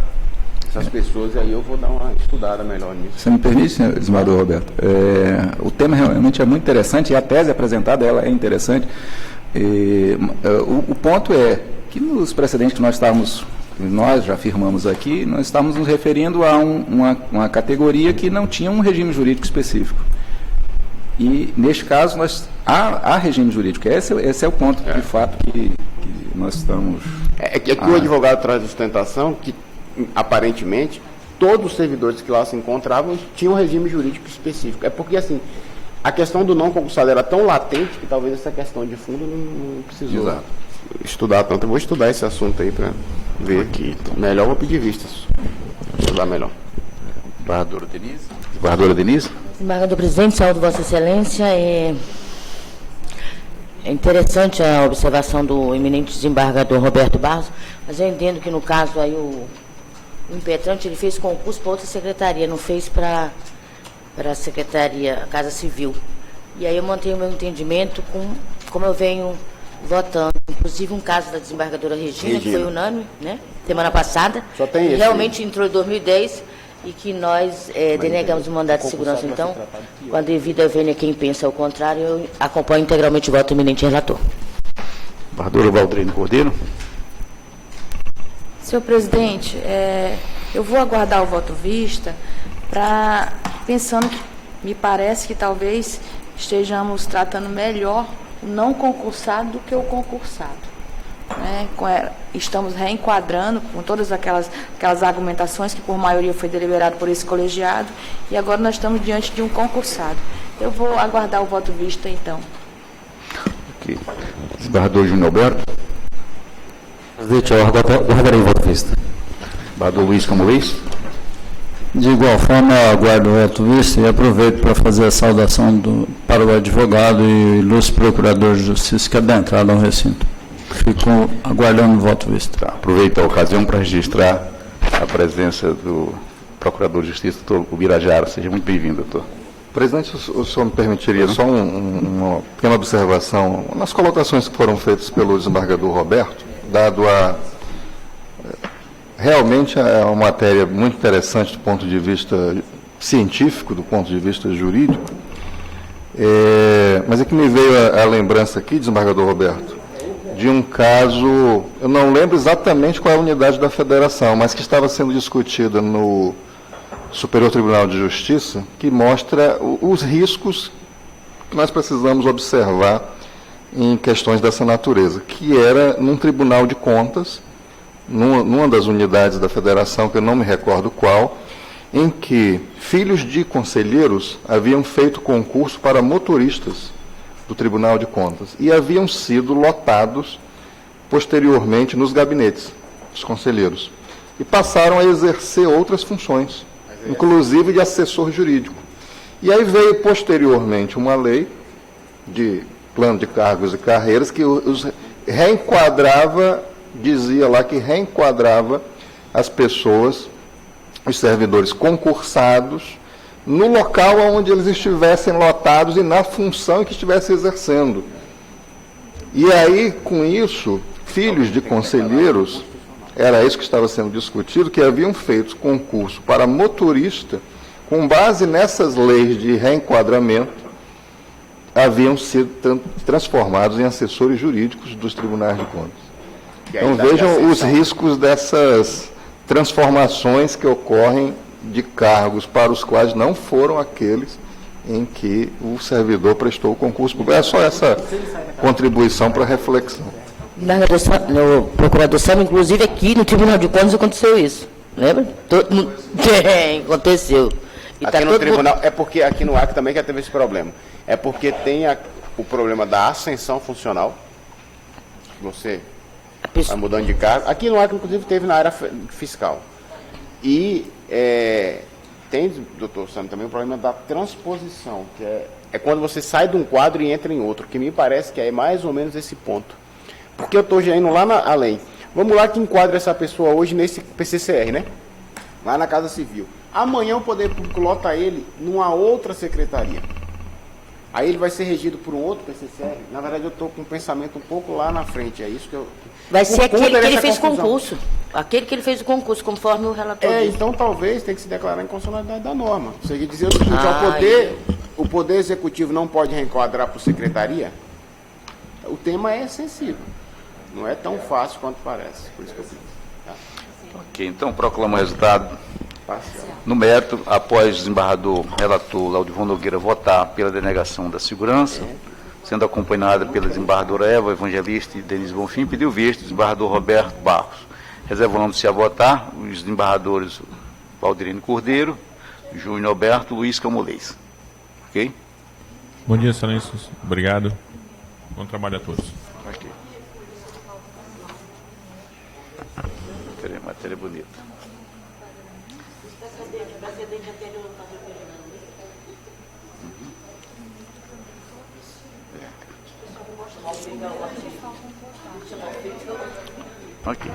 F: essas pessoas, e aí eu vou dar uma estudada melhor nisso.
B: Você me permite, senhor desembargador Roberto? O tema realmente é muito interessante, e a tese apresentada ela é interessante. O ponto é que nos precedentes que nós já afirmamos aqui, nós estamos nos referindo a uma categoria que não tinha um regime jurídico específico. E, neste caso, há regime jurídico. Esse é o ponto, de fato, que nós estamos...
F: Aqui o advogado traz sustentação que, aparentemente, todos os servidores que lá se encontravam tinham um regime jurídico específico. É porque, assim, a questão do não concursado era tão latente que talvez essa questão de fundo não precisou estudar tanto. Eu vou estudar esse assunto aí para ver aqui. Melhor vou pedir vistas. Vou estudar melhor.
A: Desembargadora Denise. Desembargadora Denise.
G: Desembargador presidente, saúdo Vossa Excelência. É interessante a observação do eminente desembargador Roberto Barros, mas eu entendo que no caso aí o impetrante ele fez concurso para outra secretaria, não fez para a Secretaria Casa Civil. E aí eu mantenho o meu entendimento como eu venho votando. Inclusive um caso da desembargadora Regina, que foi unânime, né, semana passada.
F: Só tem esse.
G: Realmente entrou em 2010 e que nós denegamos o mandato de segurança. Então, com a devida vênia quem pensa o contrário, eu acompanho integralmente o voto do eminente relator.
A: Desembargadora Valdrine Cordeiro.
H: Senhor presidente, eu vou aguardar o voto vista pensando que me parece que talvez estejamos tratando melhor o não concursado do que o concursado. Né? Estamos reenquadrando com todas aquelas argumentações que por maioria foi deliberado por esse colegiado e agora nós estamos diante de um concursado. Eu vou aguardar o voto vista, então.
A: Ok. Desembargador Júnior Alberto.
I: Presidente, eu aguardarei o voto vista.
A: Desembargador Luiz Camões.
J: De igual forma, aguardo o voto vista e aproveito para fazer a saudação para o advogado e ilustre procurador de justiça que adentraram ao recinto. Fico aguardando o voto vista.
A: Tá, aproveito a ocasião para registrar a presença do Procurador de Justiça, doutor Ubirajara. Seja muito bem-vindo, doutor.
D: Presidente, o senhor me permitiria só uma pequena observação nas colocações que foram feitas pelo desembargador Roberto, dado realmente é uma matéria muito interessante do ponto de vista científico, do ponto de vista jurídico, mas é que me veio a lembrança aqui, desembargador Roberto, de um caso, eu não lembro exatamente qual é a unidade da federação, mas que estava sendo discutida no Superior Tribunal de Justiça, que mostra os riscos que nós precisamos observar em questões dessa natureza, que era num Tribunal de Contas, numa das unidades da federação, que eu não me recordo qual, em que filhos de conselheiros haviam feito concurso para motoristas do Tribunal de Contas e haviam sido lotados posteriormente nos gabinetes dos conselheiros e passaram a exercer outras funções, inclusive de assessor jurídico. E aí veio posteriormente uma lei de plano de cargos e carreiras que os reenquadrava, dizia lá que reenquadrava as pessoas os servidores concursados no local onde eles estivessem lotados e na função que estivessem exercendo. E aí, com isso, filhos de conselheiros, era isso que estava sendo discutido, que haviam feito concurso para motorista, com base nessas leis de reenquadramento, haviam sido transformados em assessores jurídicos dos tribunais de contas. Então vejam os riscos dessas transformações que ocorrem de cargos para os quais não foram aqueles em que o servidor prestou o concurso público. É só essa contribuição para reflexão.
G: No procurador Sam, inclusive aqui no Tribunal de Contas aconteceu isso. Lembra? Todo mundo... aconteceu. E
F: aqui no tribunal, é porque aqui no Acre também que teve esse problema. É porque tem o problema da ascensão funcional. Você vai mudando de cargo. Aqui no Acre, inclusive, teve na área fiscal. E tem, doutor Sam, também o problema da transposição, que é quando você sai de um quadro e entra em outro, que me parece que é mais ou menos esse ponto. Porque eu estou já indo lá além. Vamos lá que enquadra essa pessoa hoje nesse PCCR, né? Lá na Casa Civil. Amanhã o Poder Público lota ele numa outra secretaria. Aí ele vai ser regido por um outro PCCR. Na verdade, eu estou com um pensamento um pouco lá na frente. É isso que eu...
G: Vai ser aquele que ele fez concurso. Aquele que ele fez o concurso, conforme o relator disse.
F: Então talvez tenha que se declarar inconstitucionalidade da norma. Você quer dizer o seguinte, o Poder Executivo não pode reenquadrar por secretaria? O tema é sensível. Não é tão fácil quanto parece. Por isso que eu fiz. Tá?
A: Ok, então proclamo o resultado. No mérito, após o desembargador relator Laudivon Nogueira votar pela denegação da segurança, sendo acompanhada pela desembargadora Eva Evangelista e Denise Bonfim, pediu visto o desembargador Roberto Barros, reservando-se a votar os desembargadores Valdirene Cordeiro, Júnior Alberto, Luiz Camolês. Ok?
C: Bom dia, excelências. Obrigado. Bom trabalho a todos.
A: Ok. Matéria bonita. Ok.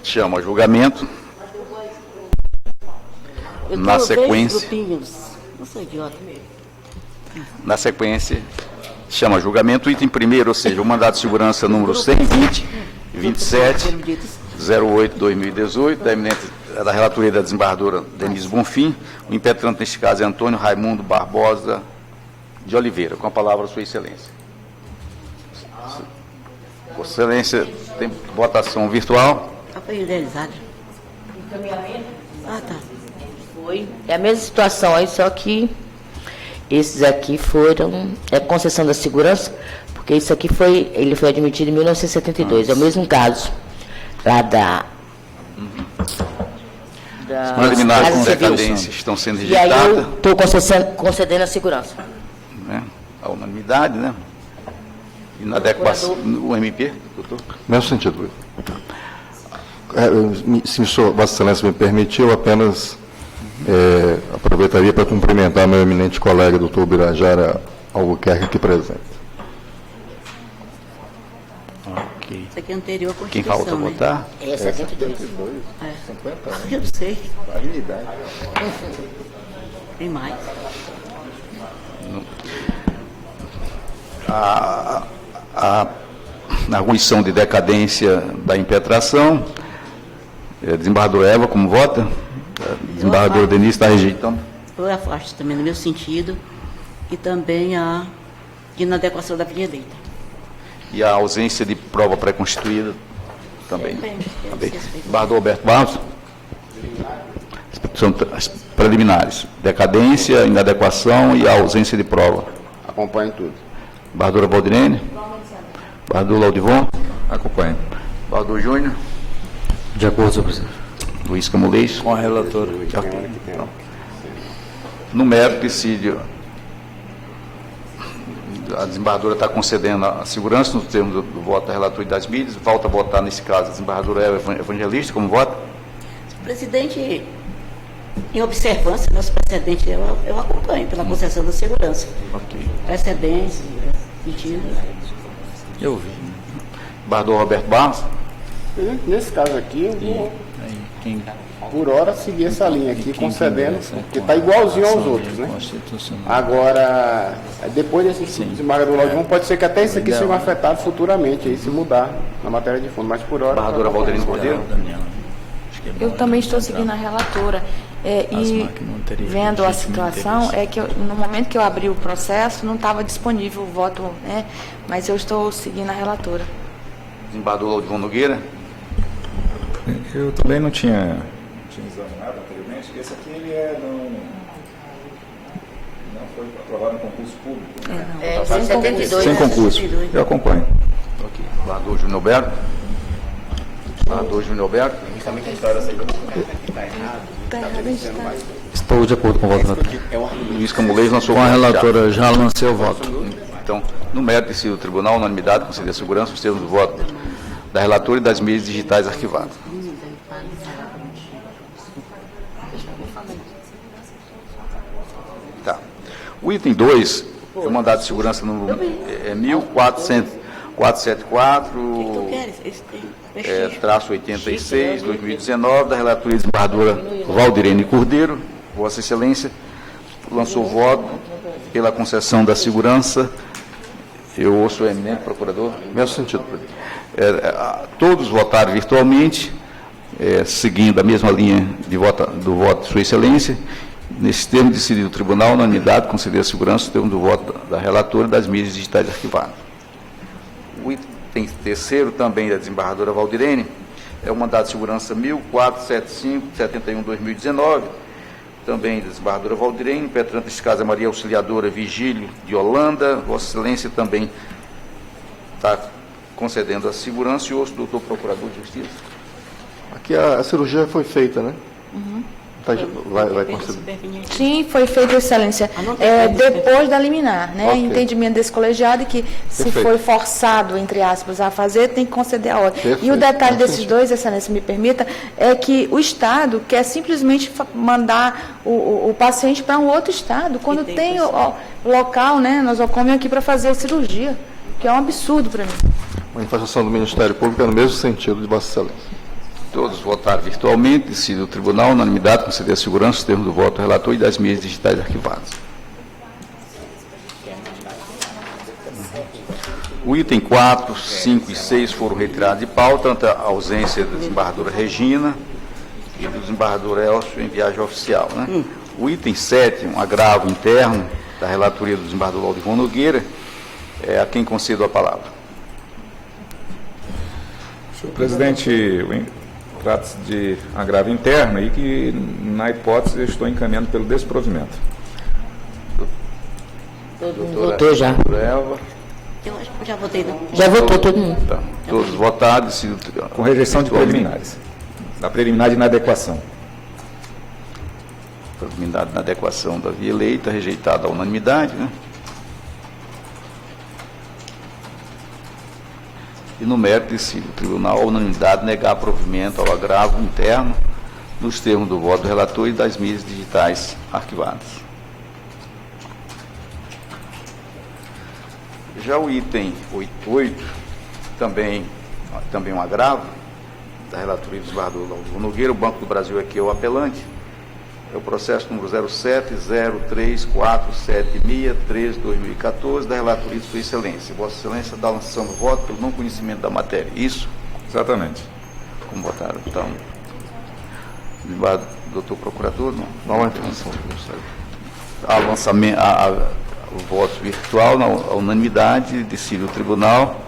A: Chama julgamento. Na sequência. Na sequência, chama julgamento, item primeiro, ou seja, o mandato de segurança número 120, 27, 08/2018, da relatoria da desembargadora Denise Bonfim. O impetrante neste caso é Antônio Raimundo Barbosa de Oliveira. Com a palavra, Sua Excelência. Vossa Excelência, tem votação virtual.
E: Foi realizado.
G: Encaminhamento?
E: Ah, tá.
G: Foi. É a mesma situação aí, só que esses aqui foram concessão da segurança, porque isso aqui ele foi admitido em 1972. É o mesmo caso lá
A: As preliminares com decadência estão sendo
G: rejeitadas. E aí eu estou concedendo a segurança.
A: Né? A unanimidade, né? Inadequação. O MP, doutor?
D: Mesmo sentido. Se Vossa Excelência me permitiu, apenas aproveitaria para cumprimentar meu eminente colega, doutor Birajara Albuquerque, aqui presente.
E: Okay. Isso aqui é anterior à Constituição.
A: Quem falta votar?
G: É 72.
E: 50 anos. Eu não sei. Tem mais.
A: A arguição de decadência da impetração. Desembargador Eva, como vota? Desembargador Denise está rejeitando?
E: Eu afasto também no meu sentido e também a inadequação da vinheta. E
A: a ausência de prova pré-constituída também. Desembargador Alberto Barros? São as preliminares. Decadência, inadequação e a ausência de prova.
F: Acompanho tudo.
A: Desembargadora Valdirene? Desembargador Laudivon?
B: Acompanho.
A: Desembargador Júnior?
I: De acordo, senhor presidente.
A: Luiz Camolês?
J: Com a relatora.
A: No mérito, decide. A desembargadora está concedendo a segurança nos termos do voto da relatoria das mídias. Volta a votar, nesse caso, a desembargadora Eva Evangelista, como vota?
E: Presidente, em observância, nosso precedente, eu acompanho pela concessão da segurança.
A: Ok.
E: Precedente, sentido.
I: Eu vi.
A: Desembargador Roberto Barros.
F: Nesse caso aqui, eu vou, por hora, seguir essa linha aqui, concedendo, porque está igualzinho aos outros, né? Agora, depois desse desembargador Laudivon, pode ser que até esse aqui seja afetado futuramente, aí, se mudar na matéria de fundo, mas por hora...
A: Desembargadora Valdirene Cordeiro.
H: Eu também estou seguindo a relatora. E vendo a situação, é que no momento que eu abri o processo, não estava disponível o voto, né? Mas eu estou seguindo a relatora.
A: Desembargador Laudivon Nogueira.
B: Eu também não tinha examinado anteriormente. Esse aqui ele não foi aprovado no concurso público. Né?
G: 172.
B: Sem concurso. Eu acompanho.
A: Ok. Desembargador Júnior Alberto. Desembargador Júnior Alberto.
I: Estou de acordo com o voto relator.
A: Luiz Camulês lançou
J: Com a relatora, já lancei o voto.
A: Então, no mérito decidido o tribunal, unanimidade, conceder segurança, os termos do voto da relatora e das mídias digitais arquivadas. Tá. O item 2 é o mandado de segurança número 1474, traço 86, 2019, da relatora e desembargadora Valdirene Cordeiro. Vossa Excelência lançou voto pela concessão da segurança. Eu ouço o eminente procurador.
D: Mesmo sentido, presidente.
A: Todos votaram virtualmente, seguindo a mesma linha do voto de Sua Excelência. Nesse termo decidido o tribunal, unanimidade, conceder a segurança, o termo do voto da relatora e das mídias digitais arquivadas. O item terceiro, também da desembargadora Valdirene, é o mandado de segurança 1475/71/2019, também da desembargadora Valdirene, impetrante nesse caso a Maria Auxiliadora Vigílio de Holanda. Vossa Excelência também está concedendo a segurança, e ouço o doutor Procurador de Justiça.
D: Aqui a cirurgia foi feita, né?
H: Uhum.
D: Vai conceder.
H: Sim, foi feito, Excelência, depois da liminar, né?
D: Okay.
H: Entendimento desse colegiado que se
D: Perfeito.
H: foi forçado, entre aspas, a fazer, tem que conceder a ordem.
D: Perfeito.
H: E o detalhe desses
D: Perfeito.
H: dois, Excelência, me permita, é que o Estado quer simplesmente mandar o paciente para um outro Estado, quando tem o local, né, nosocômio aqui para fazer a cirurgia, que é um absurdo para mim.
D: Manifestação do Ministério Público é no mesmo sentido de Vossa Excelência.
A: Todos votaram virtualmente, decidiu o tribunal, unanimidade, conceder a segurança, os termos do voto do relator e das mídias digitais arquivadas. O item 4, 5 e 6 foram retirados de pauta, tanto a ausência da desembargadora Regina e do desembargador Elcio em viagem oficial. Né? O item 7, um agravo interno da relatoria do desembargador Laudivon Nogueira, é a quem concedo a palavra.
B: Senhor presidente, trata-se de agravo interno e que, na hipótese, eu estou encaminhando pelo desprovimento.
G: Todo mundo votou já.
A: Eva.
E: Eu acho que eu já votei, não.
G: Já votou todo mundo.
A: Tá. Todos votados, decidiu
B: Com rejeição de preliminares. Da preliminar de inadequação.
A: preliminar de inadequação da via eleita, rejeitada à unanimidade, né? E no mérito decide o tribunal, a unanimidade, negar provimento ao agravo interno nos termos do voto do relator e das mídias digitais arquivadas. Já o item 88, também um agravo da relatoria do desembargador Laudivon Nogueira. O Banco do Brasil aqui é o apelante. É o processo número 07034763/2014 da relatoria de Sua Excelência. Vossa Excelência está lançando voto pelo não conhecimento da matéria. Isso?
B: Exatamente.
A: Como votaram? Então, doutor Procurador, não?
D: Não há intervenção.
A: Há lançamento, o voto virtual, na unanimidade, decide o tribunal,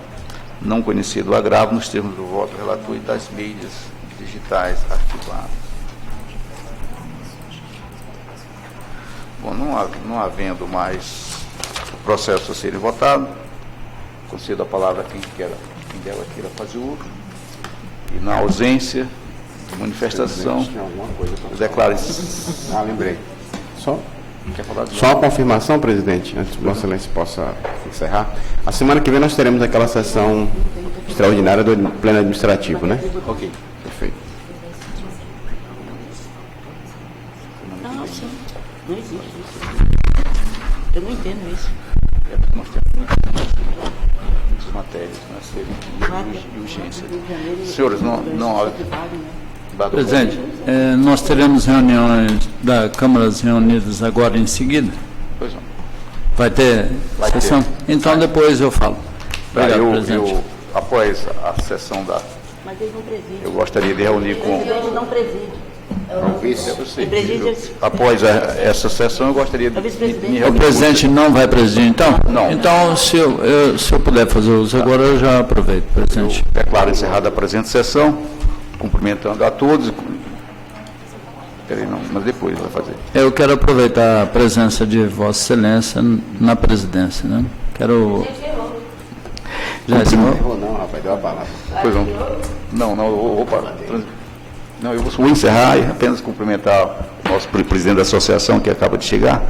A: não conhecido o agravo nos termos do voto do relator e das mídias digitais arquivadas. Bom, não havendo mais processo a serem votados, concedo a palavra a quem dela queira fazer uso. E na ausência de manifestação, declaro.
F: Lembrei.
A: Quer falar de
F: Só uma confirmação, presidente, antes que Vossa Excelência possa encerrar. A semana que vem nós teremos aquela sessão extraordinária do Pleno Administrativo, né?
A: Ok.
F: Perfeito.
E: Não, sim. Não existe isso. Eu não entendo isso.
A: Matérias, e urgência. Senhores, não.
J: Presidente, nós teremos reuniões da Câmaras reunidas agora em seguida?
A: Pois não.
J: Vai ter sessão? Então depois eu falo. Obrigado, presidente.
A: Após a sessão
E: Mas ele não preside.
A: eu gostaria de reunir com...
E: Ele não preside.
A: Após essa sessão, eu gostaria de me reunir.
J: O presidente não vai presidir, então?
A: Não.
J: Então, se eu puder fazer uso agora, eu já aproveito, presidente.
A: Declaro encerrada a presente sessão, cumprimentando a todos. Peraí, não, mas depois vai fazer.
J: Eu quero aproveitar a presença de Vossa Excelência na presidência, né? Quero... Já encerrou?
F: Não, rapaz, deu a palavra.
A: Pois não. Não, eu vou parar. Não, eu vou encerrar e apenas cumprimentar o nosso presidente da associação que acaba de chegar.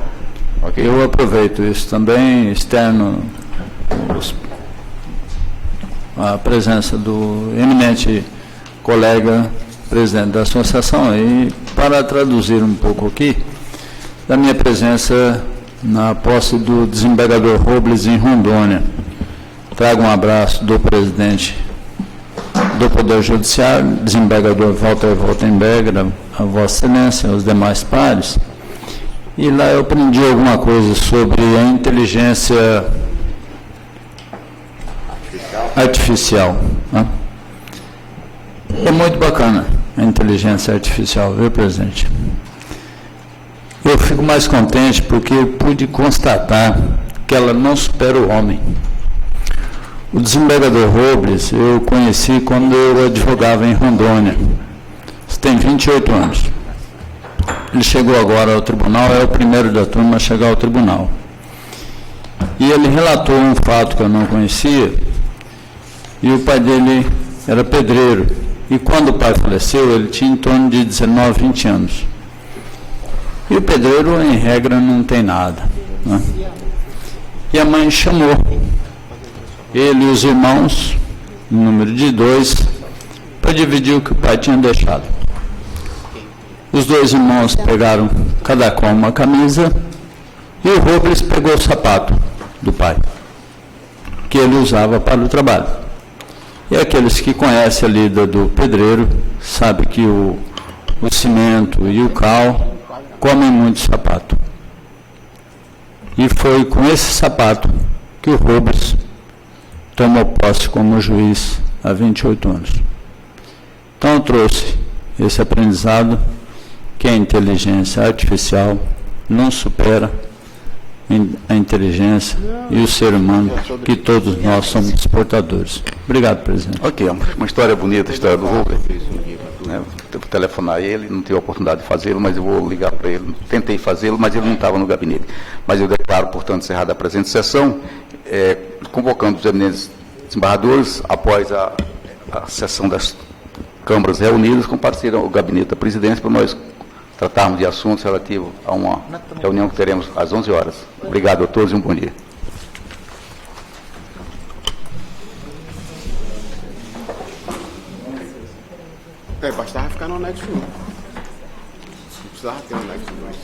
A: Okay?
J: Eu aproveito isso também, externo a presença do eminente colega presidente da associação e para traduzir um pouco aqui da minha presença na posse do desembargador Robles em Rondônia. Trago um abraço do presidente do Poder Judiciário, desembargador Walter Woltenberger, a Vossa Excelência, aos demais pares, e lá eu aprendi alguma coisa sobre a inteligência artificial. Né? É muito bacana a inteligência artificial, viu, presidente? Eu fico mais contente porque eu pude constatar que ela não supera o homem. O desembargador Robles eu conheci quando eu advogava em Rondônia. Isso tem 28 anos. Ele chegou agora ao tribunal, é o primeiro da turma a chegar ao tribunal. E ele relatou um fato que eu não conhecia, e o pai dele era pedreiro. E quando o pai faleceu, ele tinha em torno de 19, 20 anos. E o pedreiro, em regra, não tem nada. Né? E a mãe chamou ele e os irmãos, no número de 2, para dividir o que o pai tinha deixado. Os 2 irmãos pegaram cada qual uma camisa e o Robles pegou o sapato do pai, que ele usava para o trabalho. E aqueles que conhecem a lida do pedreiro sabem que o cimento e o cal comem muito sapato. E foi com esse sapato que o Robles tomou posse como juiz há 28 anos. Então eu trouxe esse aprendizado que a inteligência artificial não supera a inteligência e o ser humano, que todos nós somos portadores. Obrigado, presidente.
A: Ok, uma história bonita, a história do Rubens. Né? Vou telefonar a ele, não tive a oportunidade de fazê-lo, mas eu vou ligar para ele. Tentei fazê-lo, mas ele não estava no gabinete. Mas eu declaro, portanto, encerrada a presente sessão, convocando os eminentes desembargadores, após a sessão das câmaras reunidas, compareceram ao gabinete da presidência para nós tratarmos de assuntos relativos a uma reunião que teremos às 11 horas. Obrigado a todos e um bom dia.
F: Bastava ficar no anexo 1. Não precisava ter um anexo 2.